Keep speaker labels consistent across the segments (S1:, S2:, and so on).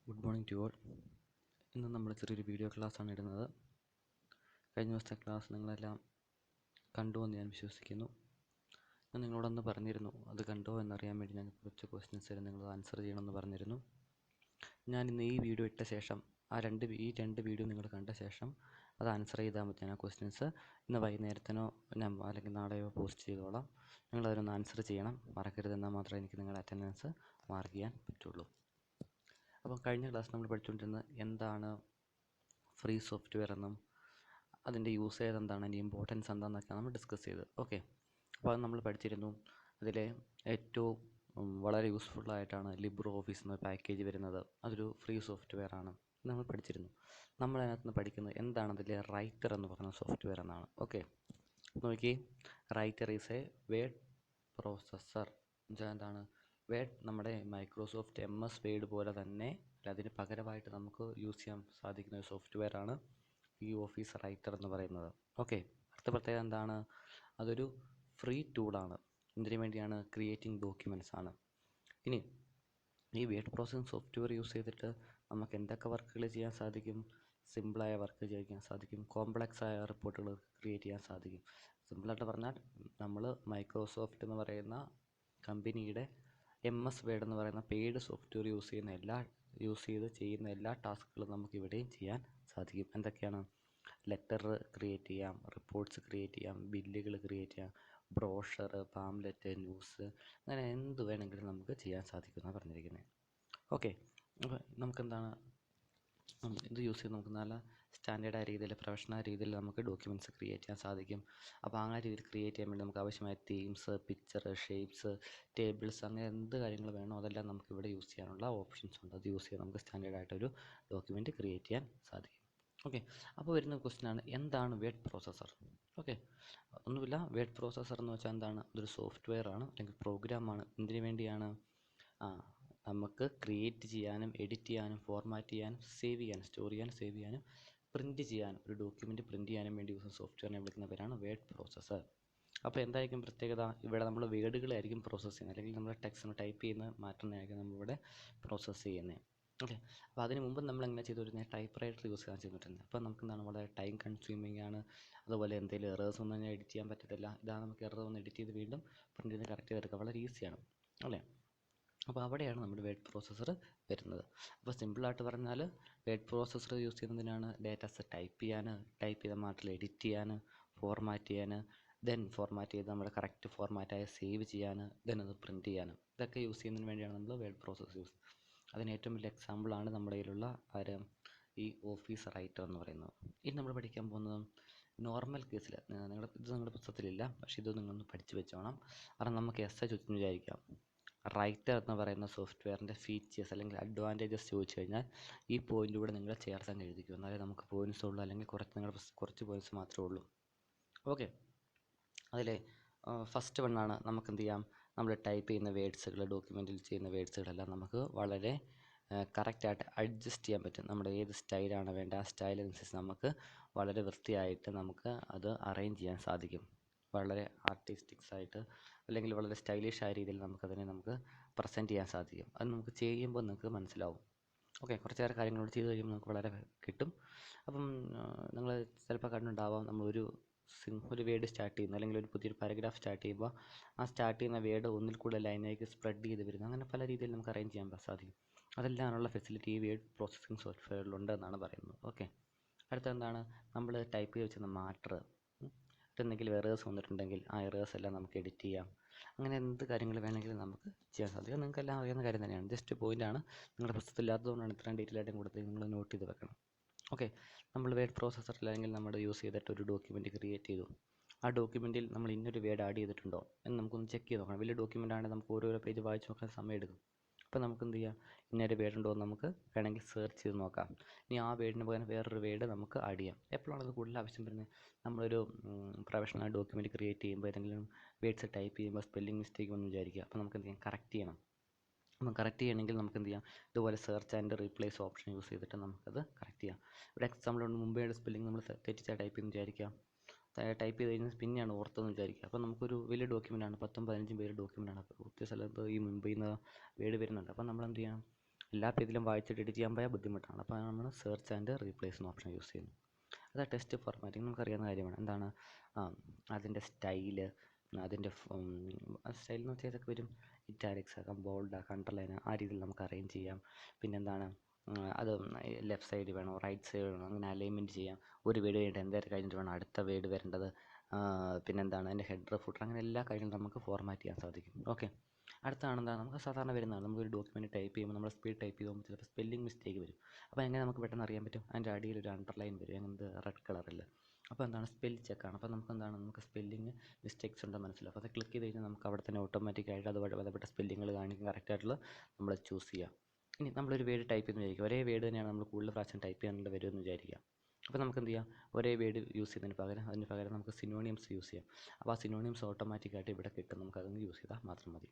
S1: Good morning to all. ഇന്ന് നമ്മൾ ചെറിയൊരു വീഡിയോ ക്ലാസ്സാണ് ഇടുന്നത്. കഴിഞ്ഞ ദിവസത്തെ ക്ലാസ് നിങ്ങളെല്ലാം കണ്ടു എന്ന് ഞാൻ വിശ്വസിക്കുന്നു. ഞാൻ നിങ്ങളോടൊന്ന് പറഞ്ഞിരുന്നു, അത് കണ്ടോ എന്നറിയാൻ വേണ്ടി ഞാൻ കുറച്ച് ക്വസ്റ്റ്യൻസ് തരും, നിങ്ങൾ ആൻസർ ചെയ്യണമെന്ന് പറഞ്ഞിരുന്നു. ഞാൻ ഇന്ന് ഈ വീഡിയോ ഇട്ട ശേഷം ഈ രണ്ട് വീഡിയോ നിങ്ങൾ കണ്ട ശേഷം അത് ആൻസർ ചെയ്താൽ മതി. ഞാൻ ആ ക്വസ്റ്റ്യൻസ് ഇന്ന് വൈകുന്നേരത്തിനോ അല്ലെങ്കിൽ നാളെയോ പോസ്റ്റ് ചെയ്തോളാം. നിങ്ങളതിനൊന്ന് ആൻസർ ചെയ്യണം, മറക്കരുതെന്നാൽ മാത്രമേ എനിക്ക് നിങ്ങളുടെ അറ്റൻഡൻസ് മാർക്ക് ചെയ്യാൻ പറ്റുള്ളൂ. അപ്പം കഴിഞ്ഞ ക്ലാസ് നമ്മൾ പഠിച്ചുകൊണ്ടിരുന്നത് എന്താണ് ഫ്രീ സോഫ്റ്റ്വെയർ എന്നും അതിൻ്റെ യൂസേജ് എന്താണ്, അതിൻ്റെ ഇമ്പോർട്ടൻസ് എന്താണെന്നൊക്കെയാണ് നമ്മൾ ഡിസ്കസ് ചെയ്തത്. ഓക്കെ, അപ്പോൾ അത് നമ്മൾ പഠിച്ചിരുന്നു. അതിലെ ഏറ്റവും വളരെ യൂസ്ഫുള്ളായിട്ടാണ് ലിബ്രെ ഓഫീസ് എന്ന പാക്കേജ് വരുന്നത്. അതൊരു ഫ്രീ സോഫ്റ്റ്വെയർ ആണ് നമ്മൾ പഠിച്ചിരുന്നു. നമ്മൾ അതിനകത്ത് നിന്ന് പഠിക്കുന്നത് എന്താണ് അതിലെ റൈറ്റർ എന്ന് പറയുന്ന സോഫ്റ്റ്വെയർ എന്നാണ്. ഓക്കെ, നോക്കി, writer is A word processor. എന്നുവെച്ചാൽ എന്താണ് വേർഡ്, നമ്മുടെ മൈക്രോസോഫ്റ്റ് MS വേർഡ് പോലെ തന്നെ അതിന് പകരമായിട്ട് നമുക്ക് യൂസ് ചെയ്യാൻ സാധിക്കുന്ന ഒരു സോഫ്റ്റ്വെയർ ആണ് ഈ ഓഫീസ് റൈറ്റർ എന്ന് പറയുന്നത്. ഓക്കെ, അടുത്ത പ്രത്യേകത എന്താണ്, അതൊരു ഫ്രീ ടൂളാണ്. ഇതിനു വേണ്ടിയാണ് ക്രിയേറ്റിംഗ് ഡോക്യുമെൻറ്റ്സ് ആണ്. ഇനി ഈ വേർഡ് പ്രോസസ്സിംഗ് സോഫ്റ്റ്വെയർ യൂസ് ചെയ്തിട്ട് നമുക്ക് എന്തൊക്കെ വർക്കുകൾ ചെയ്യാൻ സാധിക്കും? സിമ്പിളായ വർക്ക് ചെയ്യാൻ സാധിക്കും, കോംപ്ലക്സ് ആയ റിപ്പോർട്ടുകൾ ക്രിയേറ്റ് ചെയ്യാൻ സാധിക്കും. സിമ്പിളായിട്ട് പറഞ്ഞാൽ നമ്മൾ മൈക്രോസോഫ്റ്റ് എന്ന് പറയുന്ന കമ്പനിയുടെ MS വേർഡ് എന്ന് പറയുന്ന പെയ്ഡ് സോഫ്റ്റ്വെയർ യൂസ് ചെയ്ത് ചെയ്യുന്ന എല്ലാ ടാസ്കുകളും നമുക്ക് ഇവിടെയും ചെയ്യാൻ സാധിക്കും. എന്തൊക്കെയാണ്? ലെറ്റർ ക്രിയേറ്റ് ചെയ്യാം, റിപ്പോർട്ട്സ് ക്രിയേറ്റ് ചെയ്യാം, ബില്ലുകൾ ക്രിയേറ്റ് ചെയ്യാം, ബ്രോഷർ, പാംലെറ്റ്, ന്യൂസ്, അങ്ങനെ എന്ത് വേണമെങ്കിലും നമുക്ക് ചെയ്യാൻ സാധിക്കുമെന്നാണ് പറഞ്ഞിരിക്കുന്നത്. ഓക്കെ, അപ്പോൾ നമുക്കെന്താണ് ഇത് യൂസ് ചെയ്ത് നമുക്ക് നല്ല സ്റ്റാൻഡേർഡായ രീതിയിൽ, പ്രൊഫഷണൽ രീതിയിൽ നമുക്ക് ഡോക്യുമെൻറ്റ്സ് ക്രിയേറ്റ് ചെയ്യാൻ സാധിക്കും. അപ്പോൾ ആ രീതിയിൽ ക്രിയേറ്റ് ചെയ്യാൻ വേണ്ടി നമുക്ക് ആവശ്യമായ തീംസ്, പിക്ചർ, ഷേപ്സ്, ടേബിൾസ്, അങ്ങനെ എന്ത് കാര്യങ്ങൾ വേണോ അതെല്ലാം നമുക്ക് ഇവിടെ യൂസ് ചെയ്യാനുള്ള ഓപ്ഷൻസ് ഉണ്ട്. അത് യൂസ് ചെയ്ത് നമുക്ക് സ്റ്റാൻഡേർഡായിട്ടൊരു ഡോക്യുമെൻറ്റ് ക്രിയേറ്റ് ചെയ്യാൻ സാധിക്കും. ഓക്കെ, അപ്പോൾ വരുന്ന ക്വസ്റ്റ്യനാണ് എന്താണ് വേർഡ് പ്രോസസ്സർ? ഓക്കെ, ഒന്നുമില്ല, വേർഡ് പ്രോസസ്സർ എന്ന് വെച്ചാൽ എന്താണ്? അതൊരു സോഫ്റ്റ്വെയർ ആണ് അല്ലെങ്കിൽ പ്രോഗ്രാമാണ്. എന്തിനു വേണ്ടിയാണ്? നമുക്ക് ക്രിയേറ്റ് ചെയ്യാനും എഡിറ്റ് ചെയ്യാനും ഫോർമാറ്റ് ചെയ്യാനും സേവ് ചെയ്യാനും സ്റ്റോർ ചെയ്യാനും സേവ് ചെയ്യാനും പ്രിൻറ്റ് ചെയ്യാനും ഒരു ഡോക്യുമെൻറ്റ് പ്രിൻറ്റ് ചെയ്യാനും വേണ്ടി യൂസ് സോഫ്റ്റ്വെയറിനെ വിളിക്കുന്ന പേരാണ് വേർഡ് പ്രോസസ്സർ. അപ്പോൾ എന്തായിരിക്കും പ്രത്യേകത? ഇവിടെ നമ്മൾ വേർഡുകളായിരിക്കും പ്രോസസ്സ് ചെയ്യുന്നത്, അല്ലെങ്കിൽ നമ്മൾ ടെക്സ്റ്റ് ടൈപ്പ് ചെയ്യുന്ന മാറ്റുന്നതായിരിക്കും നമ്മളിവിടെ പ്രോസസ്സ് ചെയ്യുന്നത്. ഓക്കെ, അപ്പോൾ അതിന് മുമ്പ് നമ്മൾ എങ്ങനെ ചെയ്തുകൊണ്ടിരുന്നത്? ടൈപ്പ് റൈറ്റർ യൂസ് ചെയ്യാൻ ചെയ്തിട്ടുണ്ട്. അപ്പോൾ നമുക്ക് എന്താണ്, വളരെ ടൈം കൺസ്യൂമിംഗ് ആണ്. അതുപോലെ എന്തെങ്കിലും എറേഴ്സ് ഒന്നും ഞാൻ എഡിറ്റ് ചെയ്യാൻ പറ്റത്തില്ല. ഇതാണ് നമുക്ക് എറർ ഒന്ന് എഡിറ്റ് ചെയ്ത് വീണ്ടും പ്രിൻറ്റ് ചെയ്ത് കറക്റ്റ് ചെയ്തെടുക്കുക, വളരെ ഈസിയാണ് അല്ലേ? അപ്പോൾ അവിടെയാണ് നമ്മുടെ വേർഡ് പ്രോസസ്സർ വരുന്നത്. അപ്പോൾ സിമ്പിളായിട്ട് പറഞ്ഞാൽ വേർഡ് പ്രോസസ്സർ യൂസ് ചെയ്യുന്നതിനാണ് ഡേറ്റാസ് ടൈപ്പ് ചെയ്യാൻ, ടൈപ്പ് ചെയ്ത മാറ്റൽ എഡിറ്റ് ചെയ്യാൻ, ഫോർമാറ്റ് ചെയ്യാൻ, ദെൻ ഫോർമാറ്റ് ചെയ്ത് നമ്മുടെ കറക്റ്റ് ഫോർമാറ്റായി സേവ് ചെയ്യാൻ, ദെൻ അത് പ്രിൻറ്റ് ചെയ്യാൻ, ഇതൊക്കെ യൂസ് ചെയ്യുന്നതിന് വേണ്ടിയാണ് നമ്മൾ വേർഡ് പ്രോസസ്സർ യൂസ്. അതിന് ഏറ്റവും വലിയ എക്സാമ്പിളാണ് നമ്മുടെ കയ്യിലുള്ള ഈ ഓഫീസ് റൈറ്റർ എന്ന് പറയുന്നത്. ഇനി നമ്മൾ പഠിക്കാൻ പോകുന്നത് നോർമൽ കേസിൽ, നിങ്ങളുടെ പുസ്തകത്തിലില്ല, പക്ഷേ ഇത് നിങ്ങളൊന്ന് പഠിച്ചു വെച്ചോണം. കാരണം നമുക്ക് ചോദിച്ചെന്ന് വിചാരിക്കാം, റൈറ്റർ എന്ന് പറയുന്ന സോഫ്റ്റ്വെയറിൻ്റെ ഫീച്ചേഴ്സ് അല്ലെങ്കിൽ അഡ്വാൻറ്റേജസ് ചോദിച്ചു കഴിഞ്ഞാൽ ഈ പോയിൻ്റിലൂടെ നിങ്ങൾ ചേർത്താൻ എഴുതിക്കും, എന്നാലേ നമുക്ക് പോയിൻറ്റ്സ് ഉള്ളൂ, അല്ലെങ്കിൽ കുറച്ച് പോയിൻറ്റ്സ് മാത്രമേ ഉള്ളൂ. ഓക്കെ, അതിലെ ഫസ്റ്റ് വണ്ണാണ് നമുക്ക് എന്ത് ചെയ്യാം, നമ്മൾ ടൈപ്പ് ചെയ്യുന്ന വേർഡ്സുകൾ, ഡോക്യുമെൻറ്റിൽ ചെയ്യുന്ന വേർഡ്സുകളെല്ലാം നമുക്ക് വളരെ കറക്റ്റായിട്ട് അഡ്ജസ്റ്റ് ചെയ്യാൻ പറ്റും. നമ്മുടെ ഏത് സ്റ്റൈലാണ് വേണ്ട ആ സ്റ്റൈലനുസരിച്ച് നമുക്ക് വളരെ വൃത്തിയായിട്ട് നമുക്ക് അത് അറേഞ്ച് ചെയ്യാൻ സാധിക്കും. വളരെ ആർട്ടിസ്റ്റിക്സ് ആയിട്ട് അല്ലെങ്കിൽ വളരെ സ്റ്റൈലിഷ് ആയ രീതിയിൽ നമുക്ക് പ്രസൻറ്റ് ചെയ്യാൻ സാധിക്കും. അത് നമുക്ക് ചെയ്യുമ്പോൾ നിങ്ങൾക്ക് മനസ്സിലാവും. ഓക്കെ, കുറച്ചേറെ കാര്യങ്ങളോട് ചെയ്ത് കഴിയുമ്പോൾ നമുക്ക് വളരെ കിട്ടും. അപ്പം നിങ്ങൾ ചിലപ്പോൾ കണ്ടുണ്ടാവാം, നമ്മളൊരു വേർഡ് സ്റ്റാർട്ട് ചെയ്യുന്നു, അല്ലെങ്കിൽ ഒരു പുതിയൊരു പാരഗ്രാഫ് സ്റ്റാർട്ട് ചെയ്യുമ്പോൾ ആ സ്റ്റാർട്ട് ചെയ്യുന്ന വേർഡ് ഒന്നിൽ കൂടുതൽ ലൈനിലേക്ക് സ്പ്രെഡ് ചെയ്ത് വരുന്നു. അങ്ങനെ പല രീതിയിൽ നമുക്ക് അറേഞ്ച് ചെയ്യാൻ സാധിക്കും. അതെല്ലാമുള്ള ഫെസിലിറ്റി ഈ വേർഡ് പ്രോസസ്സിംഗ് സോഫ്റ്റ്വെയറിലുണ്ട് എന്നാണ് പറയുന്നത്. ഓക്കെ, അടുത്തെന്താണ്, നമ്മൾ ടൈപ്പ് ചെയ്ത് വെച്ചിരുന്ന മാറ്റർ, എന്തെങ്കിലും എറേഴ്സ് വന്നിട്ടുണ്ടെങ്കിൽ ആ എറേഴ്സ് എല്ലാം നമുക്ക് എഡിറ്റ് ചെയ്യാം. അങ്ങനെ എന്ത് കാര്യങ്ങൾ വേണമെങ്കിലും നമുക്ക് ചെയ്യാൻ സാധിക്കും. നിങ്ങൾക്ക് എല്ലാം അറിയുന്ന കാര്യം തന്നെയാണ്, ജസ്റ്റ് പോയിൻ്റാണ്. നിങ്ങളുടെ പുസ്തകത്തിൽ ഇല്ലാത്തതുകൊണ്ടാണ് ഇത്രയും ഡീറ്റെയിൽ ആയിട്ടും കൊടുത്ത് നിങ്ങൾ നോട്ട് ചെയ്ത് വെക്കണം. ഓക്കെ, നമ്മൾ വേർഡ് പ്രോസസ്സറിൽ അല്ലെങ്കിൽ നമ്മൾ യൂസ് ചെയ്തിട്ട് ഒരു ഡോക്യുമെൻറ്റ് ക്രിയേറ്റ് ചെയ്തു. ആ ഡോക്യുമെൻറ്റിൽ നമ്മൾ ഇന്നൊരു വേർഡ് ആഡ് ചെയ്തിട്ടുണ്ടോ എന്ന് നമുക്കൊന്ന് ചെക്ക് ചെയ്ത് നോക്കണം. വലിയ ഡോക്യുമെൻ്റ് ആണെങ്കിൽ നമുക്ക് ഓരോരോ പേജ് വായിച്ച് നോക്കാൻ സമയം എടുക്കും. അപ്പോൾ നമുക്ക് എന്ത് ചെയ്യാം, ഇന്നൊരു വേർഡ് ഉണ്ടോ എന്ന് നമുക്ക് വേണമെങ്കിൽ സെർച്ച് ചെയ്ത് നോക്കാം. ഇനി ആ വേർഡിന് പകരം വേറൊരു വേർഡ് നമുക്ക് ആഡ് ചെയ്യാം. എപ്പോഴാണ് അത് കൂടുതൽ ആവശ്യം വരുന്നത്? നമ്മളൊരു പ്രൊഫഷണൽ ഡോക്യുമെൻറ്റ് ക്രിയേറ്റ് ചെയ്യുമ്പോൾ ഏതെങ്കിലും വേർഡ്സ് ടൈപ്പ് ചെയ്യുമ്പോൾ സ്പെല്ലിംഗ് മിസ്റ്റേക്ക് വന്ന് വിചാരിക്കുക. അപ്പോൾ നമുക്ക് എന്ത് ചെയ്യാം, കറക്റ്റ് ചെയ്യണം. അപ്പം കറക്റ്റ് ചെയ്യണമെങ്കിൽ നമുക്ക് എന്ത് ചെയ്യാം, ഇതുപോലെ search and replace option use ചെയ്തിട്ട് നമുക്കത് കറക്റ്റ് ചെയ്യാം. ഇവിടെ എക്സാമ്പിളുണ്ട്, മുമ്പേയുടെ സ്പെല്ലിംഗ് നമ്മൾ തെറ്റിച്ചാൽ ടൈപ്പ് ചെയ്യുന്ന വിചാരിക്കാം. ടൈപ്പ് ചെയ്ത് കഴിഞ്ഞാൽ പിന്നെയാണ് ഓർത്തെന്ന് വിചാരിക്കുക. അപ്പോൾ നമുക്കൊരു വലിയ ഡോക്യുമെൻ്റാണ്, 10-15 പേര് ഡോക്യുമെൻ്റാണ്. അപ്പോൾ ഒത്തിരി സ്ഥലത്ത് ഈ മുൻപിൽ നിന്ന് വേർഡ് വരുന്നുണ്ട്. അപ്പോൾ നമ്മൾ എന്ത് ചെയ്യണം, എല്ലാ പേജിലും വായിച്ചിട്ട് എഡിറ്റ് ചെയ്യാൻ പോയാൽ ബുദ്ധിമുട്ടാണ്. അപ്പോൾ നമ്മൾ സെർച്ച് ആൻഡ് റീപ്ലേസ് എന്ന ഓപ്ഷൻ യൂസ് ചെയ്യുന്നു. അത് ടെക്സ്റ്റ് ഫോർമാറ്റിംഗ് നമുക്കറിയാവുന്ന കാര്യമാണ്. എന്താണ് അതിൻ്റെ സ്റ്റൈല്, അതിൻ്റെ സ്റ്റൈൽ എന്ന് വെച്ചാൽ ഇതൊക്കെ വരും. ഇറ്റാലിക്സ് ആക്കാം, ബോൾഡ് ആക്കാം, അണ്ടർലൈൻ ആ രീതിയിൽ നമുക്ക് അറേഞ്ച് ചെയ്യാം. പിന്നെന്താണ് അത് ലെഫ്റ്റ് സൈഡ് വേണോ റൈറ്റ് സൈഡ് വേണോ അങ്ങനെ അലൈൻമെൻറ്റ് ചെയ്യാം. ഒരു വേർഡ് കഴിഞ്ഞിട്ട് എന്തായാലും കഴിഞ്ഞിട്ട് വേണം അടുത്ത വേർഡ് വരേണ്ടത്. പിന്നെന്താണ് അതിൻ്റെ ഹെഡർ ഫുട്ടർ അങ്ങനെ എല്ലാ കാര്യങ്ങളും നമുക്ക് ഫോർമാറ്റ് ചെയ്യാൻ സാധിക്കും. ഓക്കെ, അടുത്താണ് എന്താണ് നമുക്ക് സാധാരണ വരുന്നതാണ്. നമുക്കൊരു ഡോക്യുമെൻറ്റ് ടൈപ്പ് ചെയ്യുമ്പോൾ നമ്മൾ സ്പീഡ് ടൈപ്പ് ചെയ്യുമ്പോൾ ചിലപ്പോൾ സ്പെല്ലിംഗ് മിസ്റ്റേക്ക് വരും. അപ്പോൾ എങ്ങനെ നമുക്ക് പെട്ടെന്ന് അറിയാൻ പറ്റും? അതിൻ്റെ അടിയിൽ ഒരു അണ്ടർലൈൻ വരും, അങ്ങനത്തെ റെഡ് കളറിൽ. അപ്പോൾ എന്താണ് സ്പെൽ ചെക്കാണ്. അപ്പോൾ നമുക്ക് സ്പെല്ലിങ് മിസ്റ്റേക്സ് ഉണ്ടെന്ന് മനസ്സിലാവും. അപ്പോൾ അത് ക്ലിക്ക് ചെയ്ത് കഴിഞ്ഞാൽ നമുക്ക് അവിടെ തന്നെ ഓട്ടോമാറ്റിക്കായിട്ട് അത് ബന്ധപ്പെട്ട സ്പെല്ലിങ്ങൾ കാണിക്കും, കറക്റ്റായിട്ടുള്ള നമ്മൾ ചൂസ് ചെയ്യുക. ഇനി നമ്മളൊരു വേർഡ് ടൈപ്പ് ചെയ്യുന്ന വിചാരിക്കുക, ഒരേ വേർഡ് തന്നെയാണ് നമ്മൾ കൂടുതൽ പ്രാവശ്യം ടൈപ്പ് ചെയ്യാനുള്ള വരുമെന്ന് വിചാരിക്കുക. അപ്പോൾ നമുക്ക് എന്ത് ചെയ്യാം, ഒരേ വേർഡ് യൂസ് ചെയ്യുന്നതിന് പകരം നമുക്ക് സിനോണിയംസ് യൂസ് ചെയ്യാം. അപ്പോൾ ആ സിനോണിയംസ് ഓട്ടോമാറ്റിക്കായിട്ട് ഇവിടെ കിട്ടും, നമുക്കതൊന്ന് യൂസ് ചെയ്താൽ മാത്രം മതി.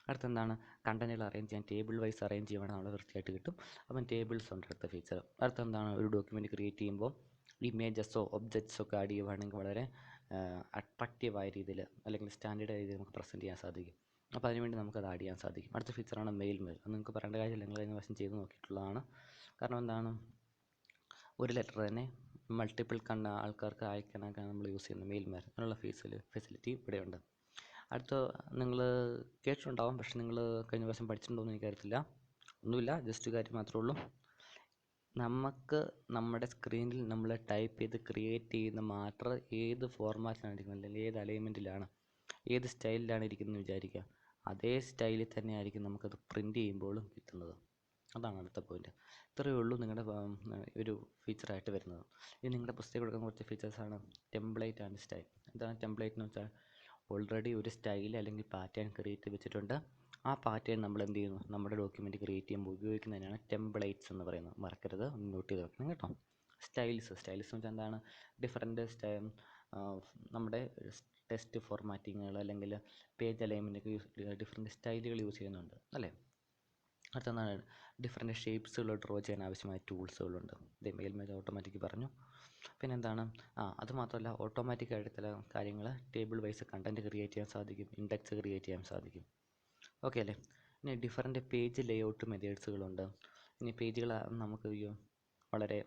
S1: അടുത്തെന്താണ് കണ്ടന്റുകൾ അറേഞ്ച് ചെയ്യാൻ, ടേബിൾ വൈസ് അറേഞ്ച് ചെയ്യുവാണെങ്കിൽ നമ്മൾ വൃത്തിയായിട്ട് കിട്ടും. അപ്പം ടേബിൾസ് ഉണ്ട് അടുത്ത ഫീച്ചർ. അടുത്തെന്താണ് ഒരു ഡോക്യുമെൻറ്റ് ക്രിയേറ്റ് ചെയ്യുമ്പോൾ ഇമേജസോ ഒബ്ജക്ട്സോ ഒക്കെ ആഡ് ചെയ്യുവാണെങ്കിൽ വളരെ അട്രാക്റ്റീവായ രീതിയിൽ അല്ലെങ്കിൽ സ്റ്റാൻഡേർഡ് രീതിയിൽ നമുക്ക് പ്രസൻറ്റ് ചെയ്യാൻ സാധിക്കും. അപ്പോൾ അതിനുവേണ്ടി നമുക്കത് ആഡ് ചെയ്യാൻ സാധിക്കും. അടുത്ത ഫീച്ചറാണ് മെയിൽ. അത് നിങ്ങൾക്ക് പറയേണ്ട കാര്യമില്ല, നിങ്ങൾ കഴിഞ്ഞ പ്രാവശ്യം ചെയ്ത് നോക്കിയിട്ടുള്ളതാണ്. കാരണം എന്താണ് ഒരു ലെറ്റർ തന്നെ മൾട്ടിപ്പിൾ ആൾക്കാർക്ക് അയക്കാനൊക്കെ നമ്മൾ യൂസ് ചെയ്യുന്ന മെയിൽ അതിനുള്ള ഫെസിലിറ്റി ഇവിടെയുണ്ട്. അടുത്ത നിങ്ങൾ കേട്ടിട്ടുണ്ടാവും, പക്ഷെ നിങ്ങൾ കഴിഞ്ഞ പ്രാവശ്യം പഠിച്ചിട്ടുണ്ടോ എന്ന് എനിക്കറിയത്തില്ല. ഒന്നുമില്ല, ജസ്റ്റ് കാര്യം മാത്രമേ ഉള്ളൂ. നമുക്ക് നമ്മുടെ സ്ക്രീനിൽ നമ്മൾ ടൈപ്പ് ചെയ്ത് ക്രിയേറ്റ് ചെയ്യുന്ന മാറ്റർ ഏത് ഫോർമാറ്റിലാണ് ഇരിക്കുന്നത്, അല്ലെങ്കിൽ ഏത് അലൈൻമെൻറ്റിലാണ്, ഏത് സ്റ്റൈലിലാണ് ഇരിക്കുന്നതെന്ന് വിചാരിക്കുക. അതേ സ്റ്റൈലിൽ തന്നെ ആയിരിക്കും നമുക്കത് പ്രിൻ്റ് ചെയ്യുമ്പോഴും കിട്ടുന്നത്. അതാണ് അടുത്ത പോയിന്റ്. ഇത്രയേ ഉള്ളൂ നിങ്ങളുടെ ഒരു ഫീച്ചറായിട്ട് വരുന്നത്. ഇനി നിങ്ങളുടെ പുസ്തകം കൊടുക്കുന്ന കുറച്ച് ഫീച്ചേഴ്സാണ് ടെംപ്ലേറ്റ് ആൻഡ് സ്റ്റൈൽ. എന്താണ് ടെംപ്ലേറ്റ് എന്ന് വെച്ചാൽ ഓൾറെഡി ഒരു സ്റ്റൈൽ അല്ലെങ്കിൽ പാറ്റേൺ ക്രിയേറ്റ് ചെയ്ത് വെച്ചിട്ടുണ്ട്. ആ പാറ്റേൺ നമ്മൾ എന്ത് ചെയ്യുന്നു, നമ്മുടെ ഡോക്യുമെൻറ്റ് ക്രിയേറ്റ് ചെയ്യുമ്പോൾ ഉപയോഗിക്കുന്നതിനാണ് ടെംപ്ലേറ്റ്സ് എന്ന് പറയുന്നത്. മറക്കരുത്, ഒന്ന് നോട്ട് ചെയ്ത് വെക്കണം കേട്ടോ. സ്റ്റൈൽസ് എന്ന് വെച്ചാൽ എന്താണ് ഡിഫറെൻറ്റ് നമ്മുടെ ടെക്സ്റ്റ് ഫോർമാറ്റിങ്ങുകൾ അല്ലെങ്കിൽ പേജ് അലൈൻമെൻറ്റൊക്കെ ഡിഫറെൻറ്റ് സ്റ്റൈലുകൾ യൂസ് ചെയ്യുന്നുണ്ട് അല്ലേ. അടുത്തെന്താണ് ഡിഫറെൻറ്റ് ഷേപ്സുകൾ ഡ്രോ ചെയ്യാൻ ആവശ്യമായ ടൂൾസുകളുണ്ട്. മെയിൽ ഓട്ടോമാറ്റിക് പറഞ്ഞു. പിന്നെന്താണ് അത് മാത്രമല്ല ഓട്ടോമാറ്റിക്കായിട്ട് ചില കാര്യങ്ങൾ ടേബിൾ വൈസ് കണ്ടൻറ്റ് ക്രിയേറ്റ് ചെയ്യാൻ സാധിക്കും, ഇൻഡെക്സ് ക്രിയേറ്റ് ചെയ്യാൻ സാധിക്കും. ഓക്കെ അല്ലേ. ഇനി ഡിഫറെൻറ്റ് പേജ് ലേഔട്ട് മെത്തേഡ്സുകളുണ്ട്. ഇനി പേജുകൾ നമുക്ക് വളരെ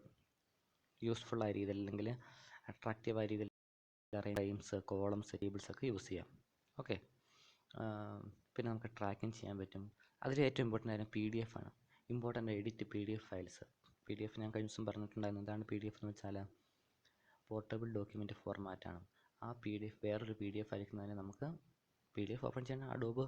S1: യൂസ്ഫുള്ളായ രീതിയിൽ അല്ലെങ്കിൽ അട്രാക്റ്റീവായ രീതിയിൽ ടൈംസ്, കോളംസ്, ടേബിൾസ് ഒക്കെ യൂസ് ചെയ്യാം. ഓക്കെ, പിന്നെ നമുക്ക് ട്രാക്കിങ് ചെയ്യാൻ പറ്റും. അതിൽ ഏറ്റവും ഇമ്പോർട്ടൻ്റ് കാര്യം PDF ആണ്. Important edit PDF files. PDF ഞാൻ കഴിഞ്ഞ ദിവസം പറഞ്ഞിട്ടുണ്ടായിരുന്നു. എന്താണ് PDF എന്ന് വെച്ചാൽ പോർട്ടബിൾ ഡോക്യുമെൻറ്റ് ഫോർമാറ്റാണ്. ആ PDF വേറൊരു PDF അയക്കുന്നതിന് നമുക്ക് PDF ഓപ്പൺ ചെയ്യാൻ അഡോബ്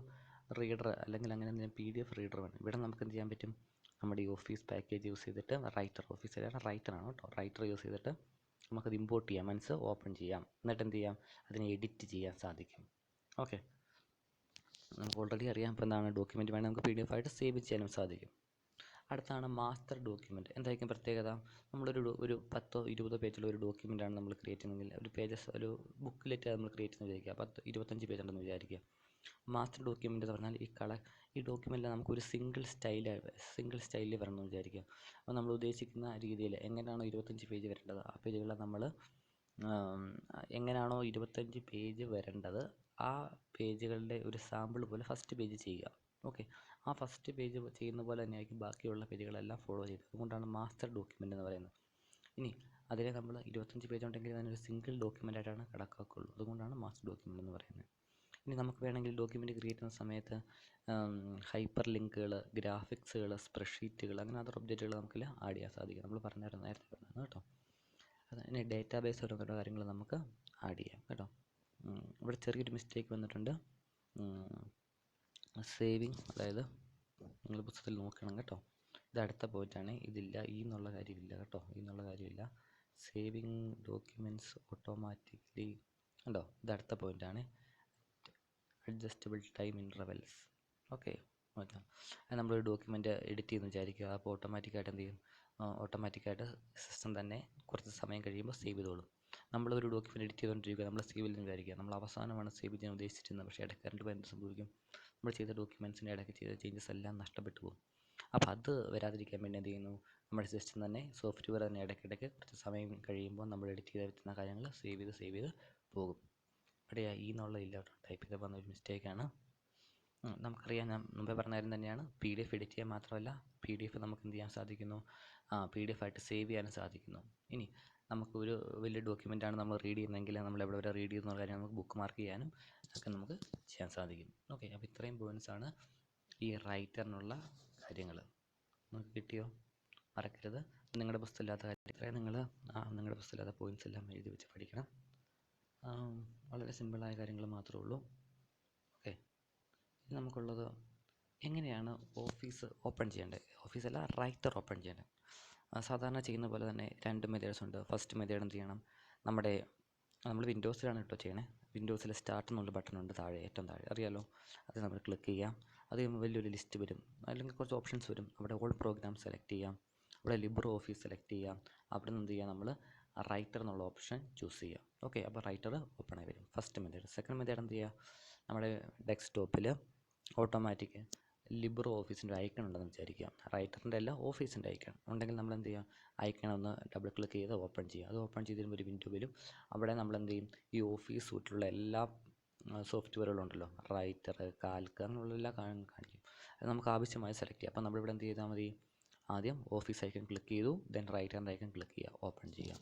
S1: റീഡർ അല്ലെങ്കിൽ അങ്ങനെ എന്തെങ്കിലും PDF റീഡർ വേണം. ഇവിടെ നമുക്ക് എന്ത് ചെയ്യാൻ പറ്റും, നമ്മുടെ ഈ ഓഫീസ് പാക്കേജ് യൂസ് ചെയ്തിട്ട് റൈറ്ററാണ് കേട്ടോ, റൈറ്റർ യൂസ് ചെയ്തിട്ട് നമുക്കത് ഇമ്പോർട്ട് ചെയ്യാം, ഓപ്പൺ ചെയ്യാം. എന്നിട്ട് എന്ത് ചെയ്യാം, അതിനെ എഡിറ്റ് ചെയ്യാൻ സാധിക്കും. ഓക്കെ, നമുക്ക് ഓൾറെഡി അറിയാം. ഇപ്പോൾ എന്താണ് ഡോക്യുമെൻറ്റ് വേണമെങ്കിൽ നമുക്ക് PDF ആയിട്ട് സേവ് ചെയ്യാനും സാധിക്കും. അടുത്താണ് മാസ്റ്റർ ഡോക്യുമെൻറ്റ്. എന്തായിരിക്കും പ്രത്യേകത? നമ്മളൊരു 10-20 പേജുള്ള ഒരു ഡോക്യുമെൻറ്റാണ് നമ്മൾ ക്രിയേറ്റ് ചെയ്യുന്നതെങ്കിൽ ഒരു ബുക്കിലെറ്റ് നമ്മൾ ക്രിയേറ്റ് ചെയ്യുന്ന വിചാരിക്കുക, 10-25 പേജ് ഉണ്ടെന്ന് വിചാരിക്കുക. മാസ്റ്റർ ഡോക്യുമെൻ്റ് എന്ന് പറഞ്ഞാൽ ഈ ഡോക്യുമെൻറ്റിൽ നമുക്കൊരു സിംഗിൾ സ്റ്റൈലിൽ വരണമെന്ന് വിചാരിക്കുക. അപ്പോൾ നമ്മൾ ഉദ്ദേശിക്കുന്ന രീതിയിൽ എങ്ങനെയാണോ 25 പേജ് വരേണ്ടത്, ആ പേജുകളെ നമ്മൾ എങ്ങനെയാണോ 25 പേജ് വരേണ്ടത് ആ പേജുകളുടെ ഒരു സാമ്പിൾ പോലെ ഫസ്റ്റ് പേജ് ചെയ്യുക. ഓക്കെ, ആ ഫസ്റ്റ് പേജ് ചെയ്യുന്ന പോലെ തന്നെ ആയിരിക്കും ബാക്കിയുള്ള പേജുകളെല്ലാം ഫോളോ ചെയ്തത്. അതുകൊണ്ടാണ് മാസ്റ്റർ ഡോക്യുമെൻ്റ് എന്ന് പറയുന്നത്. ഇനി അതിനെ നമ്മൾ 25 പേജ് ഉണ്ടെങ്കിൽ അതിനൊരു സിംഗിൾ ഡോക്യുമെൻ്റ് ആയിട്ടാണ് കണക്കാക്കുള്ളൂ. അതുകൊണ്ടാണ് മാസ്റ്റർ ഡോക്യുമെൻ്റ് എന്ന് പറയുന്നത്. ഇനി നമുക്ക് വേണമെങ്കിൽ ഡോക്യുമെൻ്റ് ക്രിയേറ്റ് ചെയ്യുന്ന സമയത്ത് ഹൈപ്പർ ലിങ്കുകൾ, ഗ്രാഫിക്സുകൾ, സ്പ്രെഡ്ഷീറ്റുകൾ അങ്ങനെ അതർ ഒബ്ജക്റ്റുകൾ നമുക്ക് ആഡ് ചെയ്യാൻ സാധിക്കും. നമ്മൾ നേരത്തെ പറഞ്ഞത് കേട്ടോ. അതിന് ഡേറ്റാബേസ് ഓരോ കാര്യങ്ങൾ നമുക്ക് ആഡ് ചെയ്യാം കേട്ടോ. ഇവിടെ ചെറിയൊരു മിസ്റ്റേക്ക് വന്നിട്ടുണ്ട്. സേവിങ്, അതായത് നിങ്ങൾ പുസ്തകത്തിൽ നോക്കണം കേട്ടോ. ഇത് അടുത്ത പോയിൻ്റാണ്. ഇതില്ല, എന്നുള്ള കാര്യമില്ല കേട്ടോ, എന്നുള്ള കാര്യമില്ല. സേവിങ് ഡോക്യുമെൻറ്റ്സ് ഓട്ടോമാറ്റിക്കലി ഉണ്ടോ, ഇത് അടുത്ത പോയിൻ്റാണ്. Adjustable time intervals. ഓക്കെ, നമ്മളൊരു ഡോക്യുമെൻ്റ് എഡിറ്റ് ചെയ്യുന്നു വിചാരിക്കുക. അപ്പോൾ ഓട്ടോമാറ്റിക്കായിട്ട് എന്ത് ചെയ്യും, ഓട്ടോമാറ്റിക്കായിട്ട് സിസ്റ്റം തന്നെ കുറച്ച് സമയം കഴിയുമ്പോൾ സേവ് ചെയ്തോളും. നമ്മളൊരു ഡോക്യുമെൻ്റ് എഡിറ്റ് ചെയ്തുകൊണ്ടിരിക്കുക, നമ്മൾ സേവ് ചെയ്തെന്ന് വിചാരിക്കുക. നമ്മൾ അവസാനമാണ് സേവ് ചെയ്യാൻ ഉദ്ദേശിച്ചിരുന്നത്, പക്ഷേ ഇടയ്ക്ക് കറണ്ട് പോയാൽ എന്ത് സംഭവിക്കും, നമ്മൾ ചെയ്ത ഡോക്യുമെൻറ്റ്സിൻ്റെ ഇടയ്ക്ക് ചെയ്ത ചേഞ്ചസ് എല്ലാം നഷ്ടപ്പെട്ടു പോകും. അപ്പോൾ അത് വരാതിരിക്കാൻ വേണ്ടി എന്ത് ചെയ്യുന്നു, നമ്മുടെ സിസ്റ്റം തന്നെ സോഫ്റ്റ്വെയർ തന്നെ ഇടയ്ക്കിടയ്ക്ക് കുറച്ച് സമയം കഴിയുമ്പോൾ നമ്മൾ എഡിറ്റ് ചെയ്ത് വെക്കുന്ന കാര്യങ്ങൾ സേവ് ചെയ്ത് പോകും. ഇവിടെ എന്നുള്ള ഇല്ല കേട്ടോ, ടൈപ്പ് ചെയ്ത് വന്ന ഒരു മിസ്റ്റേക്കാണ്. നമുക്കറിയാം, ഞാൻ മുമ്പേ പറഞ്ഞ കാര്യം തന്നെയാണ്. PDF എഡിറ്റ് ചെയ്യാൻ മാത്രമല്ല, PDF നമുക്ക് എന്ത് ചെയ്യാൻ സാധിക്കുന്നു, PDF ആയിട്ട് സേവ് ചെയ്യാനും സാധിക്കുന്നു. ഇനി നമുക്കൊരു വലിയ ഡോക്യുമെൻ്റാണ് നമ്മൾ റീഡ് ചെയ്യുന്നതെങ്കിൽ നമ്മൾ എവിടെ വരെ റീഡ് ചെയ്യുന്ന കാര്യം നമുക്ക് ബുക്ക് മാർക്ക് ചെയ്യാനും ഒക്കെ നമുക്ക് ചെയ്യാൻ സാധിക്കും. ഓക്കെ, അപ്പോൾ ഇത്രയും പോയിൻറ്റ്സാണ് ഈ റൈറ്ററിനുള്ള കാര്യങ്ങൾ. നമുക്ക് കിട്ടിയോ? മറക്കരുത്, നിങ്ങളുടെ പുസ്തകമില്ലാത്ത കാര്യം ഇത്രയും നിങ്ങൾ നിങ്ങളുടെ പുസ്തകമില്ലാത്ത പോയിൻറ്റ്സ് എല്ലാം എഴുതി വെച്ച് പഠിക്കണം. വളരെ സിമ്പിളായ കാര്യങ്ങൾ മാത്രമേ ഉള്ളൂ. ഓക്കെ, ഇനി നമുക്കുള്ളത് എങ്ങനെയാണ് ഓഫീസ് ഓപ്പൺ ചെയ്യേണ്ടത്, ഓഫീസല്ല റൈറ്റർ ഓപ്പൺ ചെയ്യേണ്ടത്. സാധാരണ ചെയ്യുന്ന പോലെ തന്നെ 2 മെത്തേഡ്സ് ഉണ്ട്. ഫസ്റ്റ് മെത്തേഡ് എന്ത് ചെയ്യണം, നമ്മൾ വിൻഡോസിലാണ് കേട്ടോ ചെയ്യണേ. വിൻഡോസിൽ സ്റ്റാർട്ട് എന്നുള്ള ബട്ടൺ ഉണ്ട് താഴെ, ഏറ്റവും താഴെ, അറിയാലോ. അത് നമ്മൾ ക്ലിക്ക് ചെയ്യാം. അത് കഴിയുമ്പോൾ വലിയൊരു ലിസ്റ്റ് വരും, അല്ലെങ്കിൽ കുറച്ച് ഓപ്ഷൻസ് വരും. അവിടെ ഓൾ പ്രോഗ്രാം സെലക്ട് ചെയ്യാം, അവിടെ ലിബ്രെ ഓഫീസ് സെലക്ട് ചെയ്യാം. അവിടെ നിന്ന് എന്ത് ചെയ്യാം, നമ്മൾ റൈറ്റർ എന്നുള്ള ഓപ്ഷൻ ചൂസ് ചെയ്യാം. ഓക്കെ, അപ്പോൾ റൈറ്റർ ഓപ്പൺ ആയി വരും. First method. സെക്കൻഡ് മെത്തേഡ് എന്ത് ചെയ്യുക, നമ്മുടെ ഡെസ്ക്ടോപ്പിൽ ഓട്ടോമാറ്റിക് ലിബ്രെ ഓഫീസിൻ്റെ ഐക്കൺ ഉണ്ടെന്ന് വിചാരിക്കുക. റൈറ്ററിൻ്റെ അല്ല, ഓഫീസിൻ്റെ ഐക്കൺ ഉണ്ടെങ്കിൽ നമ്മൾ എന്ത് ചെയ്യുക, ഐക്കൺ ഒന്ന് ഡബിൾ ക്ലിക്ക് ചെയ്ത് ഓപ്പൺ ചെയ്യുക. അത് ഓപ്പൺ ചെയ്ത് വരുമ്പോൾ ഒരു വിൻഡോ വരും. അവിടെ നമ്മൾ എന്ത് ചെയ്യും, ഈ ഓഫീസ് സൂട്ടിലുള്ള എല്ലാ സോഫ്റ്റ്വെയറുകളുണ്ടല്ലോ, റൈറ്റർ, കാൽക്ക്, അങ്ങനെയുള്ള എല്ലാം കാണിക്കും. അത് നമുക്ക് ആവശ്യമായി സെലക്ട് ചെയ്യാം. അപ്പോൾ നമ്മളിവിടെ എന്ത് ചെയ്താൽ മതി, ആദ്യം ഓഫീസ് ഐക്കൺ ക്ലിക്ക് ചെയ്തു, ദെൻ റൈറ്ററിൻ്റെ ഐക്കൺ ക്ലിക്ക് ചെയ്യുക, ഓപ്പൺ ചെയ്യുക.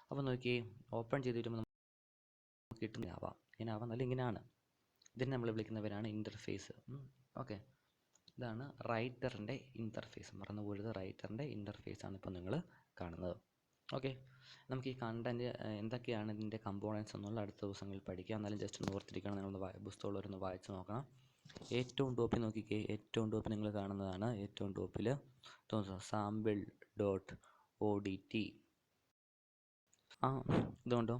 S1: അപ്പോൾ നോക്കി, ഓപ്പൺ ചെയ്ത് വരുമ്പോൾ നമുക്ക് കിട്ടുന്നതാവാം, ഇങ്ങനെയാവാം, നല്ല ഇങ്ങനെയാണ്. ഇതിനെ നമ്മൾ വിളിക്കുന്നവരാണ് ഇൻ്റർഫേസ്. ഓക്കെ, ഇതാണ് റൈറ്ററിൻ്റെ ഇൻ്റർഫേസ്. മറന്നു പോയത്, റൈറ്ററിൻ്റെ ഇൻ്റർഫേസാണ് ഇപ്പോൾ നിങ്ങൾ കാണുന്നത്. ഓക്കെ, നമുക്ക് ഈ കണ്ടൻറ്റ് എന്തൊക്കെയാണ് ഇതിൻ്റെ കമ്പോണൻസ് എന്നുള്ള അടുത്ത ദിവസങ്ങളിൽ പഠിക്കാം. എന്നാലും ജസ്റ്റ് ഒന്ന് ഓർത്തിരിക്കണം, നിങ്ങളൊന്ന് പുസ്തകമുള്ളവരൊന്ന് വായിച്ച് നോക്കണം. ഏറ്റവും ടോപ്പിൽ നോക്കിക്കേ, ഏറ്റവും ടോപ്പിൽ നിങ്ങൾ കാണുന്നതാണ്, ഏറ്റവും ടോപ്പിൽ sample.odt. ഇതുകൊണ്ടോ,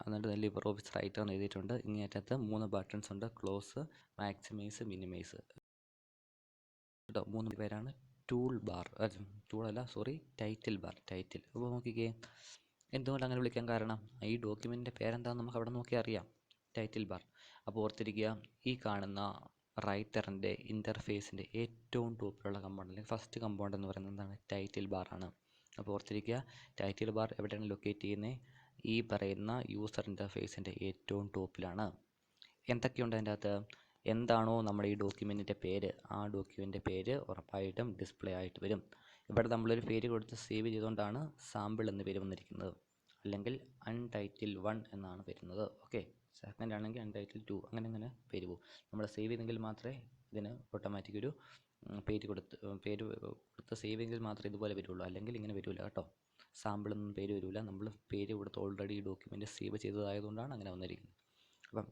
S1: എന്നിട്ട് ലിബ്രെ ഓഫീസ് റൈറ്റർ എന്ന് എഴുതിയിട്ടുണ്ട്. ഇങ്ങേറ്റത്ത് 3 ബട്ടൺസ് ഉണ്ട്, ക്ലോസ്, മാക്സിമൈസ്, മിനിമൈസ് കേട്ടോ. 3 പേരാണ്. Title bar. അപ്പോൾ നോക്കിക്കേ, എന്തുകൊണ്ട് അങ്ങനെ വിളിക്കാൻ കാരണം, ഈ ഡോക്യുമെൻറ്റിൻ്റെ പേരെന്താണെന്ന് നമുക്ക് അവിടെ നോക്കി അറിയാം, ടൈറ്റിൽ ബാർ. അപ്പോൾ ഓർത്തിരിക്കുക, ഈ കാണുന്ന റൈറ്ററിൻ്റെ ഇൻ്റർഫേസിൻ്റെ ഏറ്റവും ടോപ്പിലുള്ള കമ്പോണൻ്റ്, അല്ലെങ്കിൽ ഫസ്റ്റ് കമ്പോണൻ്റ് എന്ന് പറയുന്നത് എന്താണ്, ടൈറ്റിൽ ബാറാണ്. അപ്പോൾ ഓർത്തിരിക്കുക, ടൈറ്റിൽ ബാർ എവിടെയാണ് ലൊക്കേറ്റ് ചെയ്യുന്നത്, ഈ പറയുന്ന യൂസർ ഇൻ്റർഫേസിൻ്റെ ഏറ്റവും ടോപ്പിലാണ്. എന്തൊക്കെയുണ്ട് അതിൻ്റെ അകത്ത്, എന്താണോ നമ്മുടെ ഈ ഡോക്യുമെൻറ്റിൻ്റെ പേര്, ആ ഡോക്യുമെൻറ്റിൻ്റെ പേര് ഉറപ്പായിട്ടും ഡിസ്പ്ലേ ആയിട്ട് വരും. ഇവിടെ നമ്മളൊരു പേര് കൊടുത്ത് സേവ് ചെയ്തുകൊണ്ടാണ് സാമ്പിൾ എന്ന് പേര് വന്നിരിക്കുന്നത്, അല്ലെങ്കിൽ അൺടൈറ്റിൽ 1 എന്നാണ് വരുന്നത്. ഓക്കെ, സെക്കൻഡ് ആണെങ്കിൽ അൺടൈറ്റിൽ 2, അങ്ങനെ പേര് പോകും. നമ്മൾ സേവ് ചെയ്തെങ്കിൽ മാത്രമേ ഇതിന് ഓട്ടോമാറ്റിക് ഒരു പേര് കൊടുത്ത് സേവ് ചെയ്തെങ്കിൽ മാത്രമേ ഇതുപോലെ വരുള്ളൂ, അല്ലെങ്കിൽ ഇങ്ങനെ വരില്ല കേട്ടോ. സാമ്പിളൊന്നും പേര് വരില്ല, നമ്മൾ പേര് കൊടുത്ത് ഓൾറെഡി ഡോക്യുമെൻറ്റ് സേവ് ചെയ്തതായതുകൊണ്ടാണ് അങ്ങനെ വന്നിരിക്കുന്നത്. അപ്പം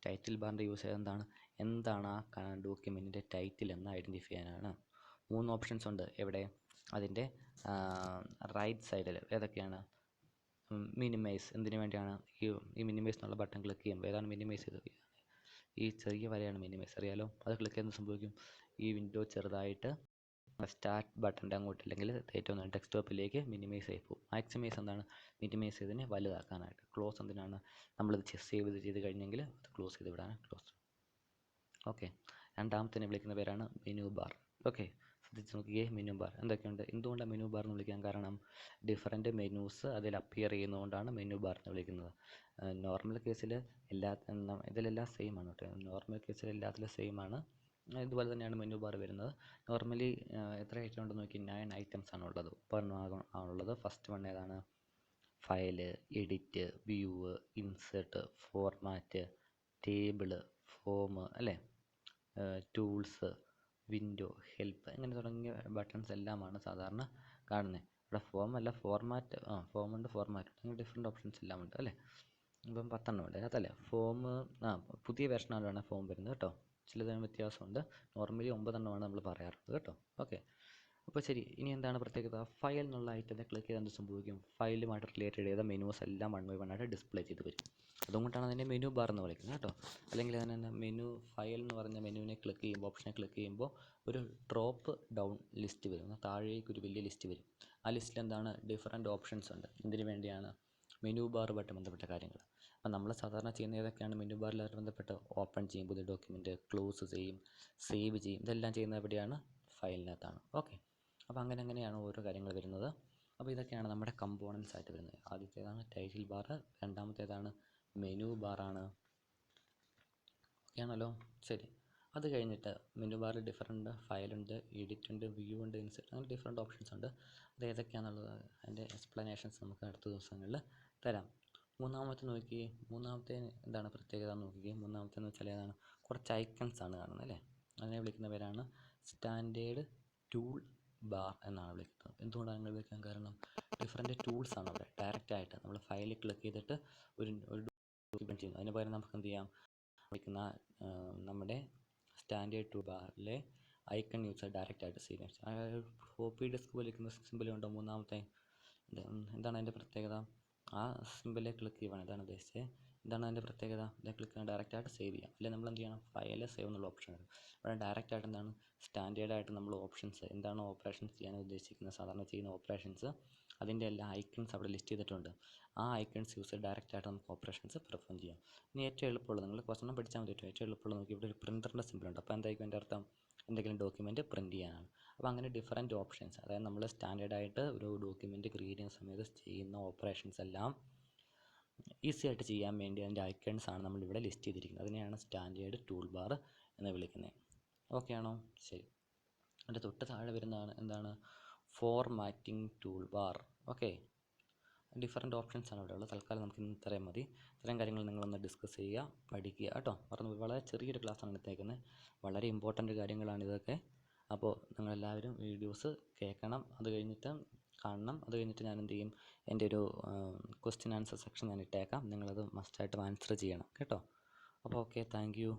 S1: ടൈറ്റിൽ ബാറിൻ്റെ യൂസ് എന്താണ് ആ ഡോക്യുമെൻറ്റിൻ്റെ ടൈറ്റിൽ എന്ന് ഐഡൻറ്റിഫൈ ചെയ്യാനാണ്. 3 ഓപ്ഷൻസ് ഉണ്ട്. എവിടെ, അതിൻ്റെ റൈറ്റ് സൈഡിൽ. ഏതൊക്കെയാണ്, മിനിമൈസ്, എന്തിനു വേണ്ടിയാണ്, ഈ മിനിമൈസ് എന്നുള്ള ബട്ടൺ ക്ലിക്ക് ചെയ്യുമ്പോൾ, ഏതാണ് മിനിമൈസ് ചെയ്തത്, ഈ ചെറിയ വരയാണ് മിനിമൈസ്, അറിയാലോ. അത് ക്ലിക്ക് ചെയ്യുന്ന സംഭവിക്കും, ഈ വിൻഡോ ചെറുതായിട്ട് സ്റ്റാർട്ട് ബട്ടൻ്റെ അങ്ങോട്ട്, അല്ലെങ്കിൽ ഏറ്റവും ഡെസ്ക്ടോപ്പിലേക്ക് മിനിമൈസ് ആയി പോകും. മാക്സിമൈസ് എന്താണ്, മിനിമൈസ് ചെയ്തതിനെ വലുതാക്കാനായിട്ട്. ക്ലോസ് എന്തിനാണ്, നമ്മളിത് സേവ് ചെയ്ത് കഴിഞ്ഞെങ്കിൽ അത് ക്ലോസ് ചെയ്ത് വിടാൻ, ക്ലോസ്. ഓക്കെ, രണ്ടാമത്തെ വിളിക്കുന്ന പേരാണ് മെനു ബാർ. ഓക്കെ, ശ്രദ്ധിച്ച് നോക്കിയേ, മെനു ബാർ എന്തൊക്കെയുണ്ട്, എന്തുകൊണ്ടാണ് മെനു ബാർ എന്ന് വിളിക്കാൻ കാരണം, ഡിഫറൻറ്റ് മെനൂസ് അതിൽ അപ്പിയർ ചെയ്യുന്നതുകൊണ്ടാണ് മെനു ബാർ എന്ന് വിളിക്കുന്നത്. നോർമൽ കേസിൽ ഇതിലെല്ലാം സെയിം ആണ് കേട്ടോ. നോർമൽ കേസിൽ എല്ലാത്തിലും സെയിം ആണ്. ഇതുപോലെ തന്നെയാണ് മെനു ബാർ വരുന്നത്. നോർമലി എത്ര ഐറ്റം ഉണ്ടെന്ന് നോക്കി, 9 ഐറ്റംസ് ആണ് ഉള്ളത്, ആണുള്ളത്. ഫസ്റ്റ് വൺ ഏതാണ്, file, edit, view, insert, format, table, form, അല്ലേ, ടൂൾസ്, വിൻഡോ, ഹെൽപ്പ്, അങ്ങനെ തുടങ്ങിയ ബട്ടൺസ് എല്ലാമാണ് സാധാരണ കാണുന്നത്. ഇവിടെ ഫോം അല്ല, ഫോർമാറ്റ്, ഫോമുണ്ട്, ഫോർമാറ്റ്, അങ്ങനെ ഡിഫറെൻറ്റ് ഓപ്ഷൻസ് എല്ലാം ഉണ്ട്, അല്ലേ. ഇപ്പം 10 ഉണ്ട് അതിനകത്തല്ലേ. ഫോം പുതിയ വെർഷനാണ് ഫോം വരുന്നത് കേട്ടോ. ചിലതിന് വ്യത്യാസമുണ്ട്. നോർമലി 9 നമ്മൾ പറയാറുള്ളത് കേട്ടോ. ഓക്കെ, അപ്പോൾ ശരി, ഇനി എന്താണ് പ്രത്യേകത, ഫയൽ എന്നുള്ള ഐറ്റത്തെ ക്ലിക്ക് ചെയ്താൽ എന്ത് സംഭവിക്കും, ഫയലുമായിട്ട് റിലേറ്റഡ് ചെയ്ത മെനൂസ് എല്ലാം 1 by 1 ആയിട്ട് ഡിസ്പ്ലേ ചെയ്ത് വരും. അതുകൊണ്ടാണ് അതിനെ മെനു ബാർ എന്ന് വിളിക്കുന്നത് കേട്ടോ. അല്ലെങ്കിൽ അതിനെ മെനു ഫയൽ എന്ന് പറഞ്ഞ മെനുവിനെ ക്ലിക്ക് ചെയ്യുമ്പോൾ, ഓപ്ഷനെ ക്ലിക്ക് ചെയ്യുമ്പോൾ ഒരു ഡ്രോപ്പ് ഡൗൺ ലിസ്റ്റ് വരും, താഴേക്ക് ഒരു വലിയ ലിസ്റ്റ് വരും. ആ ലിസ്റ്റിൽ എന്താണ്, ഡിഫറൻറ്റ് ഓപ്ഷൻസ് ഉണ്ട്. എന്തിനു വേണ്ടിയാണ്, മെനു ബാറുമായിട്ട് ബന്ധപ്പെട്ട കാര്യങ്ങൾ. അപ്പോൾ നമ്മൾ സാധാരണ ചെയ്യുന്ന ഏതൊക്കെയാണ്, മെനു ബാറിലായിട്ട് ബന്ധപ്പെട്ട് ഓപ്പൺ ചെയ്യും, പുതിയ ഡോക്യുമെൻറ്റ് ക്ലോസ് ചെയ്യും, സേവ് ചെയ്യും, ഇതെല്ലാം ചെയ്യുന്നത് എവിടെയാണ്, ഫയലിനകത്താണ്. ഓക്കെ, അപ്പോൾ അങ്ങനെയാണ് ഓരോ കാര്യങ്ങൾ വരുന്നത്. അപ്പോൾ ഇതൊക്കെയാണ് നമ്മുടെ കമ്പോണൻസ് ആയിട്ട് വരുന്നത്. ആദ്യത്തേതാണ് ടൈറ്റിൽ ബാർ, രണ്ടാമത്തേതാണ് മെനു ബാറാണ്. ഓക്കെ ആണല്ലോ, ശരി. അത് കഴിഞ്ഞിട്ട് മെനു ബാറിൽ ഡിഫറെൻറ്റ് ഫയലുണ്ട്, എഡിറ്റ് ഉണ്ട്, വ്യൂ ഉണ്ട്, ഇൻസെർട്ട്, അങ്ങനെ ഡിഫറെൻറ്റ് ഓപ്ഷൻസ് ഉണ്ട്. അത് ഏതൊക്കെയാണെന്നുള്ളത് അതിൻ്റെ എക്സ്പ്ലനേഷൻസ് നമുക്ക് അടുത്ത ദിവസങ്ങളിൽ തരാം. മൂന്നാമത്തെ നോക്കിയേ, മൂന്നാമത്തെ എന്താണ് പ്രത്യേകത എന്ന് നോക്കിയേ. മൂന്നാമത്തെ എന്ന് വെച്ചാൽ ഏതാണ്, കുറച്ച് ഐക്കൺസ് ആണ് കാണുന്നത് അല്ലേ. അതിനെ വിളിക്കുന്ന പേരാണ് സ്റ്റാൻഡേർഡ് ടൂൾ ബാർ എന്നാണ് വിളിക്കുന്നത്. എന്തുകൊണ്ടാണ് അങ്ങനെ വിളിക്കാൻ കാരണം, ഡിഫറെൻറ്റ് ടൂൾസ് ആണ് അവിടെ ഡയറക്റ്റായിട്ട് നമ്മൾ ഫയലിൽ ക്ലിക്ക് ചെയ്തിട്ട് ഒരു ഡോക്യുമെൻറ്റ് ചെയ്യുന്നു. അതിന് പകരം നമുക്ക് എന്ത് ചെയ്യാം, വിളിക്കുന്ന നമ്മുടെ സ്റ്റാൻഡേർഡ് ടൂൾ ബാറിലെ ഐക്കൺ യൂസ് ഡയറക്റ്റായിട്ട് ചെയ്യാം. ഫ്ലോപ്പി ഡിസ്ക് വലിക്കുന്ന സിമ്പിളുണ്ടോ മൂന്നാമത്തെ, എന്താണ് അതിൻ്റെ പ്രത്യേകത, ആ സിമ്പിളിൽ ക്ലിക്ക് ചെയ്യുവാണ്, ഇതാണ് ഉദ്ദേശിച്ചത്. എന്താണ് അതിൻ്റെ പ്രത്യേകത, ഇതിൽ ക്ലിക്ക് ചെയ്യാൻ ഡയറക്റ്റായിട്ട് സേവ് ചെയ്യാം. അല്ലെങ്കിൽ നമ്മൾ എന്ത് ചെയ്യണം, ഫയൽ സേവ് എന്നുള്ള ഓപ്ഷൻ വരും. അവിടെ ഡയറക്റ്റായിട്ട് എന്താണ് സ്റ്റാൻഡേർഡായിട്ട് നമ്മൾ ഓപ്ഷൻസ് എന്താണോ ഓപ്പറേഷൻസ് ചെയ്യാൻ ഉദ്ദേശിക്കുന്നത്, സാധാരണ ചെയ്യുന്ന ഓപ്പറേഷൻസ്, അതിൻ്റെ എല്ലാ ഐക്കൺസ് അവിടെ ലിസ്റ്റ് ചെയ്തിട്ടുണ്ട്. ആ ഐക്കൺസ് യൂസ് ചെയ്ത് ഡയറക്റ്റായിട്ട് നമുക്ക് ഓപ്പറേഷൻസ് പെർഫോം ചെയ്യാം. ഇനി ഏറ്റവും എളുപ്പമുള്ളത്, നിങ്ങൾ കുറച്ചെണ്ണം പഠിച്ചാൽ മതി. ഏറ്റവും എളുപ്പമുള്ളത് നോക്കി, ഇവിടെ ഒരു പ്രിൻ്ററിൻ്റെ സിമ്പിളുണ്ട്. അപ്പോൾ എന്തായിരിക്കും എൻ്റെ അർത്ഥം, എന്തെങ്കിലും ഡോക്യുമെൻറ്റ് പ്രിൻറ്റ് ചെയ്യാനാണ്. അപ്പോൾ അങ്ങനെ ഡിഫറൻറ്റ് ഓപ്ഷൻസ്, അതായത് നമ്മൾ സ്റ്റാൻഡേർഡായിട്ട് ഒരു ഡോക്യുമെൻറ്റ് ക്രിയേറ്റ് ചെയ്യുന്ന സമയത്ത് ചെയ്യുന്ന ഓപ്പറേഷൻസ് എല്ലാം ഈസി ആയിട്ട് ചെയ്യാൻ വേണ്ടി അതിൻ്റെ ഐക്കൺസ് ആണ് നമ്മളിവിടെ ലിസ്റ്റ് ചെയ്തിരിക്കുന്നത്. അതിനെയാണ് സ്റ്റാൻഡേർഡ് ടൂൾ ബാർ എന്ന് വിളിക്കുന്നത്. ഓക്കെ ആണോ? ശരി. അതിൻ്റെ തൊട്ട് താഴെ വരുന്നതാണ് എന്താണ്, formatting tool bar. Okay, different options ആണ് ഇവിടെ ഉള്ളത്. തൽക്കാലം നമുക്ക് ഇന്ന് ഇത്രയും മതി. ഇത്രയും കാര്യങ്ങൾ നിങ്ങളൊന്ന് ഡിസ്കസ് ചെയ്യുക, പഠിക്കുക കേട്ടോ. പറഞ്ഞു, വളരെ ചെറിയൊരു ക്ലാസ്സാണ് എടുത്തേക്കുന്നത്. വളരെ ഇമ്പോർട്ടൻ്റ് കാര്യങ്ങളാണ് ഇതൊക്കെ. അപ്പോൾ നിങ്ങളെല്ലാവരും വീഡിയോസ് കേൾക്കണം, അത് കഴിഞ്ഞിട്ട് കാണണം. അത് കഴിഞ്ഞിട്ട് ഞാൻ എന്ത് ചെയ്യും, എൻ്റെ ഒരു ക്വസ്റ്റ്യൻ ആൻസർ സെക്ഷൻ ഞാൻ ഇട്ടേക്കാം. നിങ്ങളത് മസ്റ്റായിട്ട് ആൻസർ ചെയ്യണം കേട്ടോ. അപ്പോൾ ഓക്കെ, താങ്ക് യു.